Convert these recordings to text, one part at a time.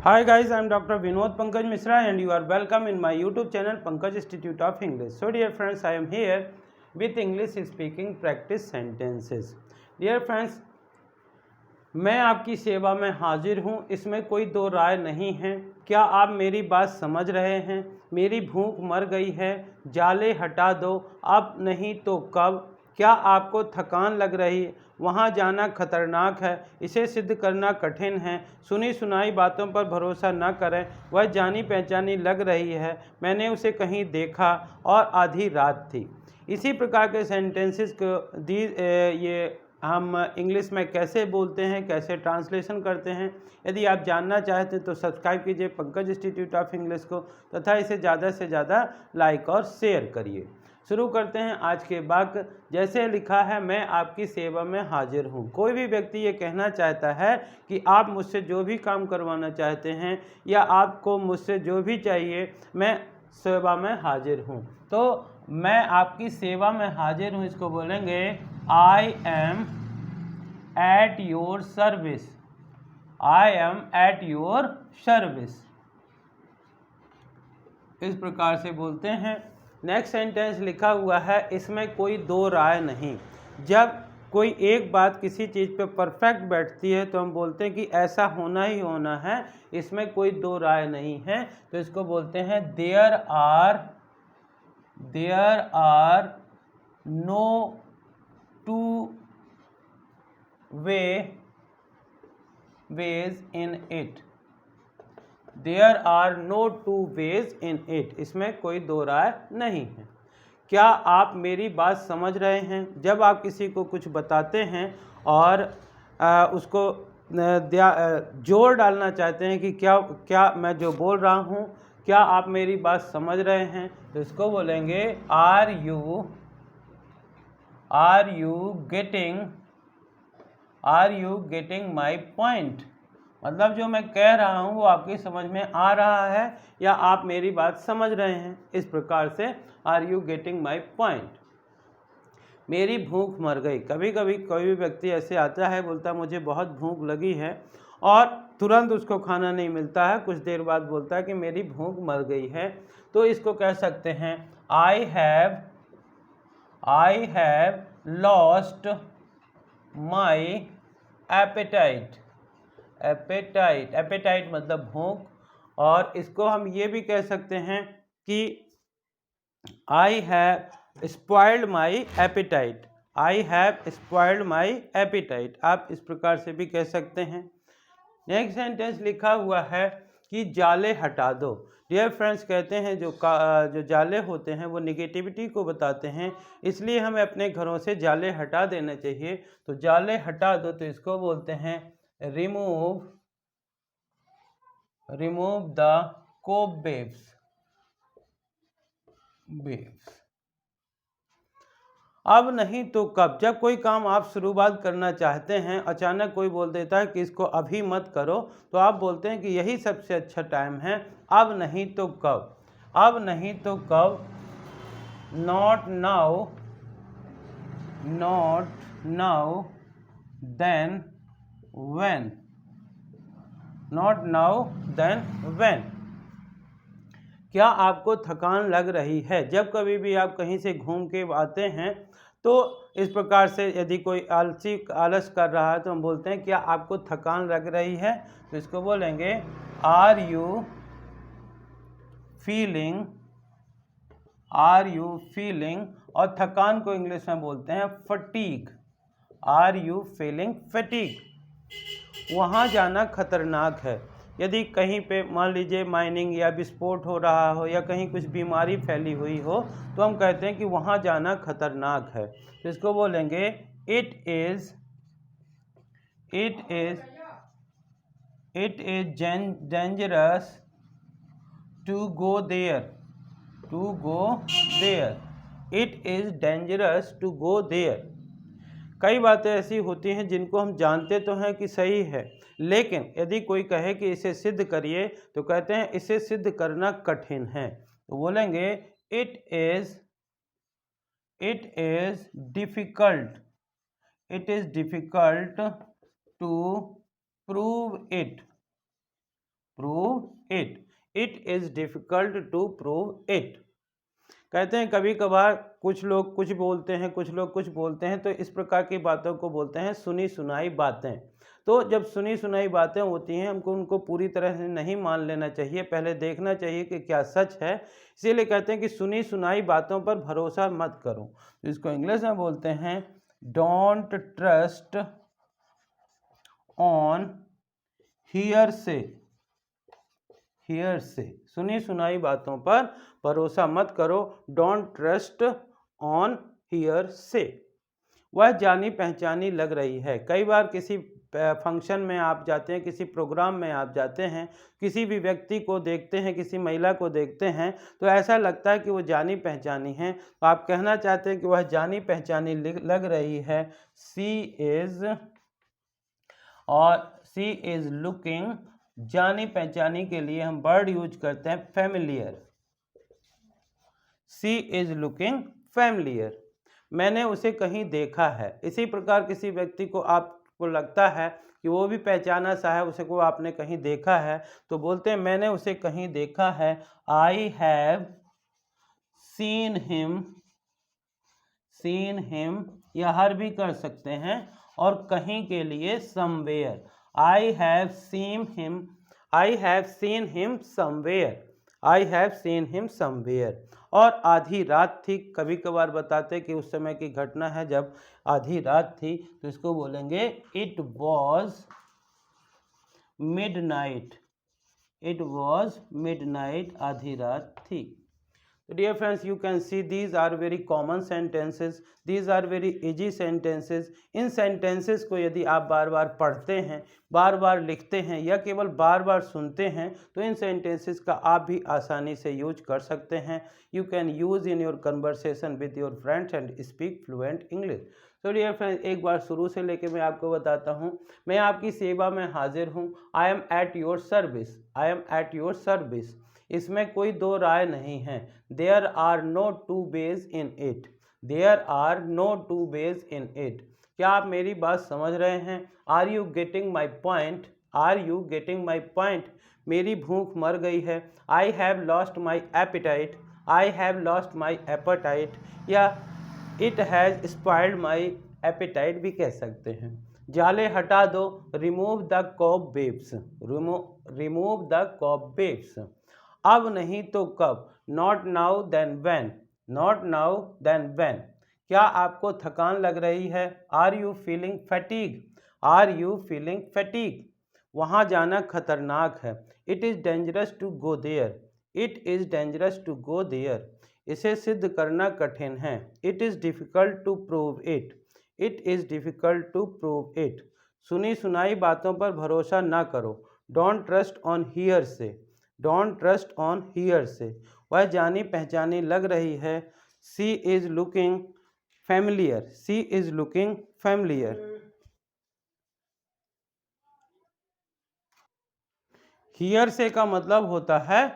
Hi guys, I am Dr. Vinod Pankaj Misra and you are welcome in my YouTube channel Pankaj Institute of English. So dear friends, I am here with English speaking practice sentences. Dear friends, मैं आपकी सेवा में हाजिर हूँ, इसमें कोई दो राय नहीं है। क्या आप मेरी बात समझ रहे हैं? मेरी भूख मर गई है, जाले हटा दो, अब नहीं तो कब? क्या आपको थकान लग रही है? वहाँ जाना खतरनाक है, इसे सिद्ध करना कठिन है। सुनी सुनाई बातों पर भरोसा न करें, वह जानी पहचानी लग रही है, मैंने उसे कहीं देखा और आधी रात थी। इसी प्रकार के सेंटेंसेस को ये हम इंग्लिश में कैसे बोलते हैं, कैसे ट्रांसलेशन करते हैं, यदि आप जानना चाहते हैं तो सब्सक्राइब कीजिए पंकज इंस्टीट्यूट ऑफ इंग्लिश को तथा इसे ज़्यादा से ज़्यादा लाइक और शेयर करिए। शुरू करते हैं आज के वाक्य। जैसे लिखा है, मैं आपकी सेवा में हाजिर हूँ। कोई भी व्यक्ति ये कहना चाहता है कि आप मुझसे जो भी काम करवाना चाहते हैं या आपको मुझसे जो भी चाहिए, मैं सेवा में हाजिर हूँ। तो मैं आपकी सेवा में हाजिर हूँ, इसको बोलेंगे आई am at your service. I am at your service, इस प्रकार से बोलते हैं। नेक्स्ट सेंटेंस लिखा हुआ है, इसमें कोई दो राय नहीं। जब कोई एक बात किसी चीज़ पे परफेक्ट बैठती है तो हम बोलते हैं कि ऐसा होना ही होना है, इसमें कोई दो राय नहीं है। तो इसको बोलते हैं there are no two ways in it। There are no two ways in it। इसमें कोई दो राय नहीं है। क्या आप मेरी बात समझ रहे हैं? जब आप किसी को कुछ बताते हैं और उसको जोर डालना चाहते हैं कि क्या मैं जो बोल रहा हूँ, क्या आप मेरी बात समझ रहे हैं, तो इसको बोलेंगे are you getting my point. मतलब जो मैं कह रहा हूँ वो आपकी समझ में आ रहा है या आप मेरी बात समझ रहे हैं। इस प्रकार से are you getting my point. मेरी भूख मर गई। कभी कभी कोई भी व्यक्ति ऐसे आता है, बोलता मुझे बहुत भूख लगी है और तुरंत उसको खाना नहीं मिलता है, कुछ देर बाद बोलता है कि मेरी भूख मर गई है। तो इसको कह सकते हैं I have lost my appetite. Appetite मतलब भूख। और इसको हम ये भी कह सकते हैं कि I have spoiled my appetite. I have spoiled my appetite, आप इस प्रकार से भी कह सकते हैं। नेक्स्ट सेंटेंस लिखा हुआ है कि जाले हटा दो। डियर फ्रेंड्स, कहते हैं जो जाले होते हैं वो निगेटिविटी को बताते हैं, इसलिए हमें अपने घरों से जाले हटा देना चाहिए। तो जाले हटा दो, तो इसको बोलते हैं रिमूव द कोबवेब्स। अब नहीं तो कब। जब कोई काम आप शुरुआत करना चाहते हैं, अचानक कोई बोल देता है कि इसको अभी मत करो, तो आप बोलते हैं कि यही सबसे अच्छा टाइम है, अब नहीं तो कब। अब नहीं तो कब, not now then when. Not now then when. क्या आपको थकान लग रही है? जब कभी भी आप कहीं से घूम के आते हैं तो इस प्रकार से यदि कोई आलस कर रहा है तो हम बोलते हैं क्या आपको थकान लग रही है, तो इसको बोलेंगे आर यू फीलिंग। और थकान को इंग्लिश में बोलते हैं fatigue. Are you feeling fatigue. वहाँ जाना खतरनाक है। यदि कहीं पे मान लीजिए माइनिंग या विस्फोट हो रहा हो या कहीं कुछ बीमारी फैली हुई हो, तो हम कहते हैं कि वहाँ जाना खतरनाक है। तो इसको बोलेंगे it is dangerous to go there. It is dangerous to go there. कई बातें ऐसी होती हैं जिनको हम जानते तो हैं कि सही है, लेकिन यदि कोई कहे कि इसे सिद्ध करिए तो कहते हैं इसे सिद्ध करना कठिन है। तो बोलेंगे it is difficult to prove it. Prove it, it is difficult to prove it. कहते हैं कभी कभार कुछ लोग कुछ बोलते हैं, कुछ लोग कुछ बोलते हैं, तो इस प्रकार की बातों को बोलते हैं सुनी सुनाई बातें। तो जब सुनी सुनाई बातें होती हैं, हमको उनको पूरी तरह से नहीं मान लेना चाहिए, पहले देखना चाहिए कि क्या सच है। इसीलिए कहते हैं कि सुनी सुनाई बातों पर भरोसा मत करो। तो इसको इंग्लिश में बोलते हैं don't trust on hearsay, hearsay, सुनी सुनाई बातों पर भरोसा मत करो। Don't trust on hearsay. वह जानी पहचानी लग रही है। कई बार किसी फंक्शन में आप जाते हैं, किसी प्रोग्राम में आप जाते हैं, किसी भी व्यक्ति को देखते हैं, किसी महिला को देखते हैं, तो ऐसा लगता है कि वो जानी पहचानी है। तो आप कहना चाहते हैं कि वह जानी पहचानी लग रही है। सी इज़, और सी इज़ लुकिंग, जानी पहचानी के लिए हम वर्ड यूज करते हैं familiar. She is looking familiar, मैंने उसे कहीं देखा है। इसी प्रकार किसी व्यक्ति को आपको लगता है कि वो भी पहचाना सा है, उसे को आपने कहीं देखा है, तो बोलते हैं मैंने उसे कहीं देखा है। I have seen him, seen him, या हर भी कर सकते हैं, और कहीं के लिए somewhere. I have seen him, I have seen him somewhere, I have seen him somewhere. और आधी रात थी, कभी कभार बताते कि उस समय की घटना है जब आधी रात थी, तो इसको बोलेंगे it was midnight, it was midnight, आधी रात थी। So dear friends, you can see these are very common sentences, these are very easy sentences. In sentences को यदि आप बार बार पढ़ते हैं, बार बार लिखते हैं, या केवल बार बार सुनते हैं, तो इन sentences का आप भी आसानी से यूज कर सकते हैं। You can use in your conversation with your friends and speak fluent English. तो डियर फ्रेंड्स, एक बार शुरू से लेके मैं आपको बताता हूँ। मैं आपकी सेवा में हाजिर हूँ। I am at your service, I am at your service, इसमें कोई दो राय नहीं है। There are no two ways in it, there are no two ways in it. क्या आप मेरी बात समझ रहे हैं? Are you getting my point, are you getting my point. मेरी भूख मर गई है। I have lost my appetite, I have lost my appetite, या it has spoiled my appetite भी कह सकते हैं। जाले हटा दो, remove the cobwebs, remove the cobwebs. अब नहीं तो कब, not now then when, not now then when. क्या आपको थकान लग रही है? Are you feeling fatigue, are you feeling fatigue. वहाँ जाना खतरनाक है। It is dangerous to go there, it is dangerous to go there. इसे सिद्ध करना कठिन है। It is difficult to prove it, it is difficult to prove it. सुनी सुनाई बातों पर भरोसा ना करो। Don't trust on hearsay, don't trust on hearsay. वह जानी पहचानी लग रही है। She is looking familiar, she is looking familiar. Hearsay का मतलब होता है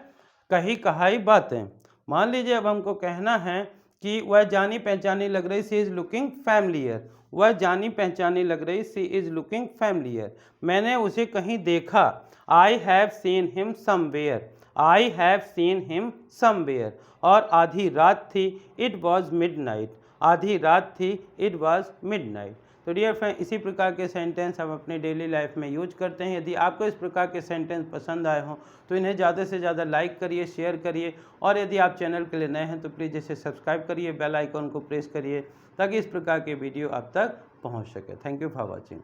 कही कहाई बातें। मान लीजिए अब हमको कहना है कि वह जानी पहचानी लग रही, सी इज़ लुकिंग फैमिलियर, वह जानी पहचानी लग रही, सी इज़ लुकिंग फैमिलियर। मैंने उसे कहीं देखा, I have seen him somewhere, I have seen him somewhere. और आधी रात थी, इट वॉज मिडनाइट, आधी रात थी, इट वॉज मिडनाइट। तो डियर फ्रेंड, इसी प्रकार के सेंटेंस हम अपने डेली लाइफ में यूज करते हैं। यदि आपको इस प्रकार के सेंटेंस पसंद आए हों तो इन्हें ज़्यादा से ज़्यादा लाइक करिए, शेयर करिए, और यदि आप चैनल के लिए नए हैं तो प्लीज़ इसे सब्सक्राइब करिए, बेल आइकॉन को प्रेस करिए, ताकि इस प्रकार के वीडियो आप तक पहुंच सके। Thank you for watching.